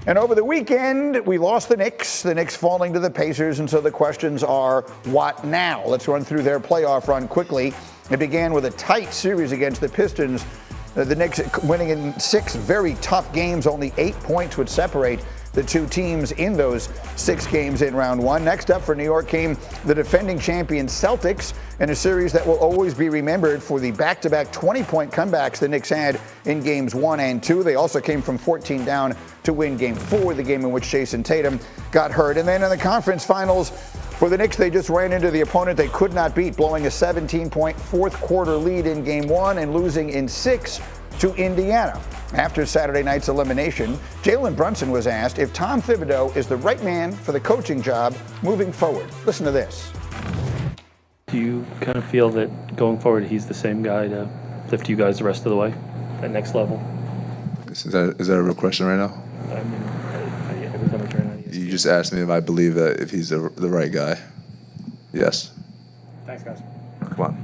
And over the weekend, we lost the Knicks falling to the Pacers, and so the questions are, what now? Let's run through their playoff run quickly. It began with a tight series against the Pistons. The Knicks winning in 6 very tough games. Only 8 points would separate the two teams in those 6 games in round 1. Next up for New York came the defending champion Celtics in a series that will always be remembered for the back-to-back 20-point comebacks the Knicks had in games 1 and 2. They also came from 14 down to win game 4, the game in which Jason Tatum got hurt. And then in the conference finals for the Knicks, they just ran into the opponent they could not beat, blowing a 17-point fourth-quarter lead in game 1 and losing in 6 to Indiana. After Saturday night's elimination, Jalen Brunson was asked if Tom Thibodeau is the right man for the coaching job moving forward. Listen to this. Do you kind of feel that going forward he's the same guy to lift you guys the rest of the way, that next level? Is that a real question right now? I mean, every time I turn on You just asked me if I believe that if he's the right guy. Yes. Thanks, guys. Come on.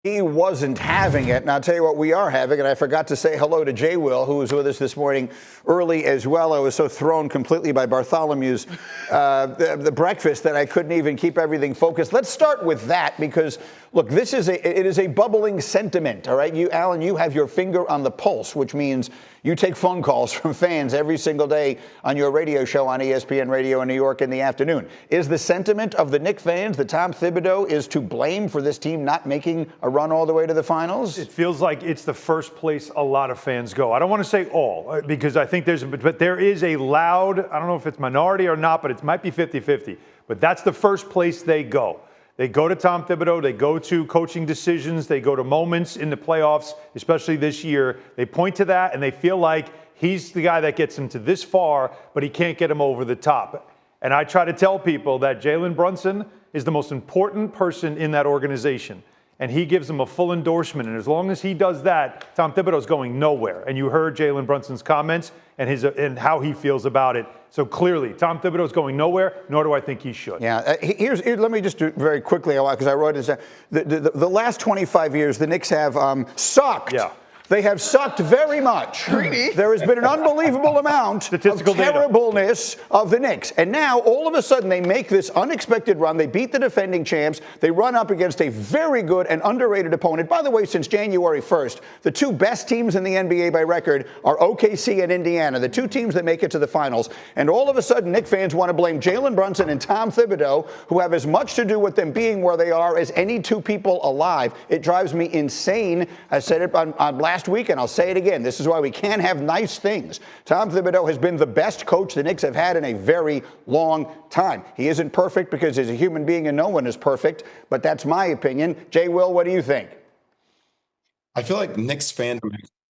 He wasn't having it, and I'll tell you what we are having, and I forgot to say hello to Jay Will, who was with us this morning early as well. I was so thrown completely by Bartholomew's the breakfast that I couldn't even keep everything focused. Let's start with that because, look, it is a bubbling sentiment, all right? You, Alan, you have your finger on the pulse, which means you take phone calls from fans every single day on your radio show on ESPN Radio in New York in the afternoon. Is the sentiment of the Knicks fans that Tom Thibodeau is to blame for this team not making a run all the way to the finals? It feels like it's the first place a lot of fans go. I don't want to say all, because I think but there is a loud, I don't know if it's minority or not, but it might be 50-50. But that's the first place they go. They go to Tom Thibodeau, they go to coaching decisions, they go to moments in the playoffs, especially this year. They point to that and they feel like he's the guy that gets them to this far, but he can't get them over the top. And I try to tell people that Jalen Brunson is the most important person in that organization. And he gives them a full endorsement. And as long as he does that, Tom Thibodeau's going nowhere. And you heard Jalen Brunson's comments and how he feels about it. So clearly, Tom Thibodeau's going nowhere, nor do I think he should. Yeah, let me just do very quickly, because I wrote this down. The last 25 years, the Knicks have sucked. Yeah. They have sucked very much. There has been an unbelievable amount of terribleness of the Knicks. And now, all of a sudden, they make this unexpected run. They beat the defending champs. They run up against a very good and underrated opponent. By the way, since January 1st, the 2 best teams in the NBA by record are OKC and Indiana, the 2 teams that make it to the finals. And all of a sudden, Knicks fans want to blame Jalen Brunson and Tom Thibodeau, who have as much to do with them being where they are as any 2 people alive. It drives me insane. I said it on last week, and I'll say it again. This is why we can't have nice things. Tom Thibodeau has been the best coach the Knicks have had in a very long time. He isn't perfect because he's a human being and no one is perfect, but that's my opinion. Jay Will, what do you think? I feel like Knicks fans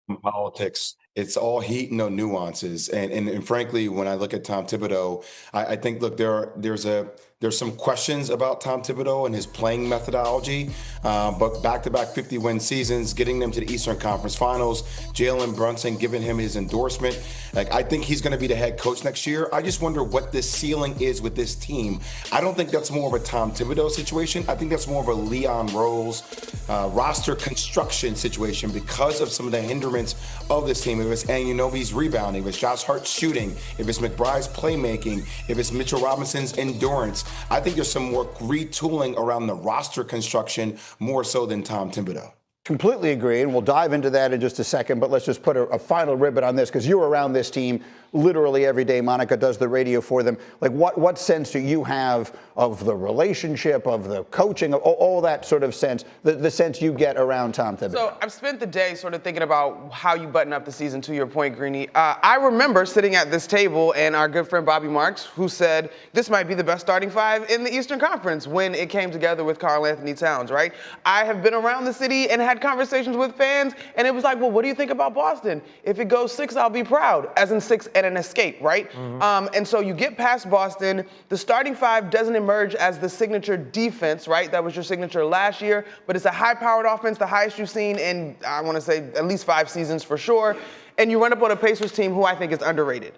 in politics, it's all heat, no nuances. And frankly, when I look at Tom Thibodeau, I think, look, there's some questions about Tom Thibodeau and his playing methodology, but back-to-back 50-win seasons, getting them to the Eastern Conference Finals, Jalen Brunson giving him his endorsement. Like, I think he's going to be the head coach next year. I just wonder what this ceiling is with this team. I don't think that's more of a Tom Thibodeau situation. I think that's more of a Leon Rose roster construction situation because of some of the hindrance of this team. If it's Anunoby's rebounding, if it's Josh Hart's shooting, if it's McBride's playmaking, if it's Mitchell Robinson's endurance, I think there's some more retooling around the roster construction more so than Tom Thibodeau. Completely agree, and we'll dive into that in just a second, but let's just put a final ribbon on this because you're around this team literally every day. Monica does the radio for them. Like, what sense do you have of the relationship, of the coaching, of all that sort of sense, the sense you get around Tom Thibodeau? So I've spent the day sort of thinking about how you button up the season, to your point, Greeny. I remember sitting at this table and our good friend Bobby Marks, who said this might be the best starting 5 in the Eastern Conference when it came together with Karl Anthony Towns, right? I have been around the city and had conversations with fans, and it was like, well, what do you think about Boston? If it goes 6, I'll be proud, as in 6 and an escape, right? Mm-hmm. And so you get past Boston, the starting 5 doesn't emerge as the signature defense, right? That was your signature last year, but it's a high-powered offense, the highest you've seen in, I want to say, at least 5 seasons for sure. And you run up on a Pacers team who I think is underrated.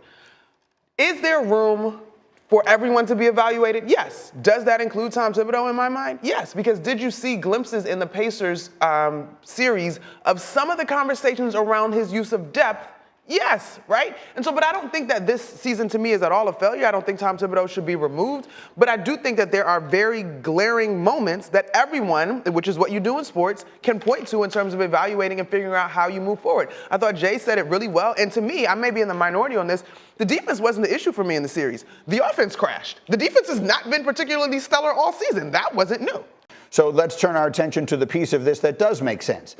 Is there room for everyone to be evaluated? Yes. Does that include Tom Thibodeau in my mind? Yes, because did you see glimpses in the Pacers series of some of the conversations around his use of depth Yes, right? And so, but I don't think that this season to me is at all a failure. I don't think Tom Thibodeau should be removed. But I do think that there are very glaring moments that everyone, which is what you do in sports, can point to in terms of evaluating and figuring out how you move forward. I thought Jay said it really well. And to me, I may be in the minority on this, the defense wasn't the issue for me in the series. The offense crashed. The defense has not been particularly stellar all season. That wasn't new. So let's turn our attention to the piece of this that does make sense.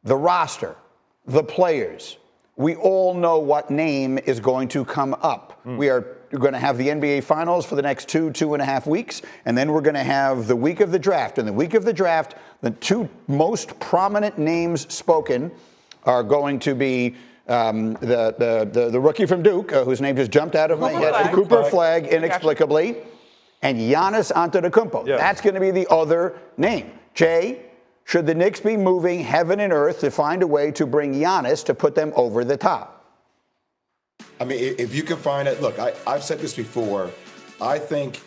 The roster, the players. We all know what name is going to come up. We are going to have the NBA Finals for the next 2.5 weeks, and then we're going to have the week of the draft. And the week of the draft, the two most prominent names spoken are going to be the rookie from Duke, whose name just jumped out of my head, Cooper Flag, inexplicably, and Giannis Antetokounmpo. Yeah. That's going to be the other name. Jay, should the Knicks be moving heaven and earth to find a way to bring Giannis to put them over the top? I mean, if you can find it, look, I've said this before. I think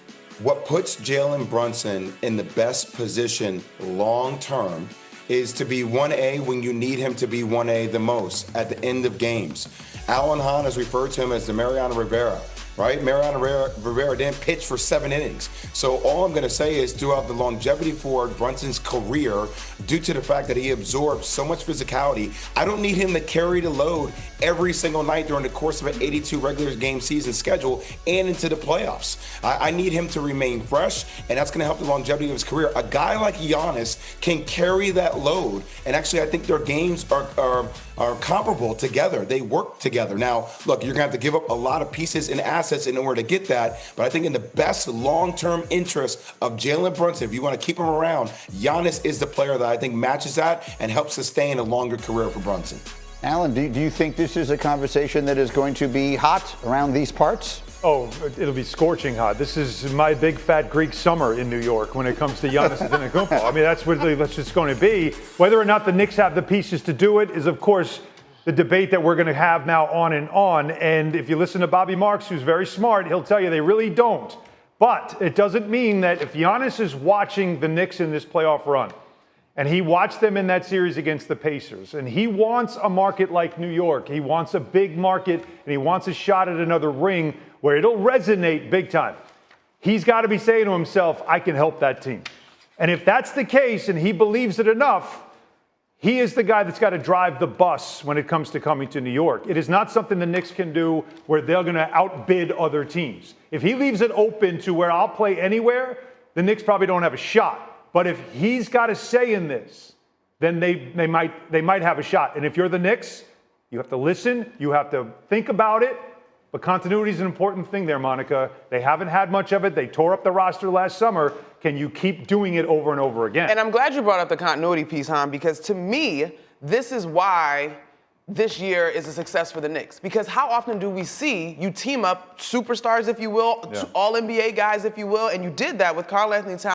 what puts Jalen Brunson in the best position long term is to be 1A when you need him to be 1A the most at the end of games. Alan Hahn has referred to him as the Mariano Rivera. Right? Mariano Rivera didn't pitch for 7 innings. So all I'm going to say is throughout the longevity for Brunson's career, due to the fact that he absorbed so much physicality, I don't need him to carry the load every single night during the course of an 82 regular game season schedule and into the playoffs. I need him to remain fresh, and that's going to help the longevity of his career. A guy like Giannis can carry that load, and actually I think their games are comparable together. They work together. Now, look, you're going to have to give up a lot of pieces and assets in order to get that, but I think in the best long-term interest of Jalen Brunson, if you want to keep him around, Giannis is the player that I think matches that and helps sustain a longer career for Brunson. Alan, do you think this is a conversation that is going to be hot around these parts? Oh, it'll be scorching hot. This is my big fat Greek summer in New York when it comes to Giannis Antetokounmpo. I mean, that's what it's just going to be. Whether or not the Knicks have the pieces to do it is, of course, the debate that we're going to have now on and on. And if you listen to Bobby Marks, who's very smart, he'll tell you they really don't. But it doesn't mean that if Giannis is watching the Knicks in this playoff run, and he watched them in that series against the Pacers, and he wants a market like New York, he wants a big market, and he wants a shot at another ring where it'll resonate big time. He's got to be saying to himself, I can help that team. And if that's the case and he believes it enough, he is the guy that's got to drive the bus when it comes to coming to New York. It is not something the Knicks can do where they're going to outbid other teams. If he leaves it open to where I'll play anywhere, the Knicks probably don't have a shot. But if he's got a say in this, then they might have a shot. And if you're the Knicks, you have to listen, you have to think about it. But continuity is an important thing there, Monica. They haven't had much of it. They tore up the roster last summer. Can you keep doing it over and over again? And I'm glad you brought up the continuity piece, Han, because to me, this is why this year is a success for the Knicks. Because how often do we see you team up superstars, if you will, all NBA guys, if you will, and you did that with Karl-Anthony Towns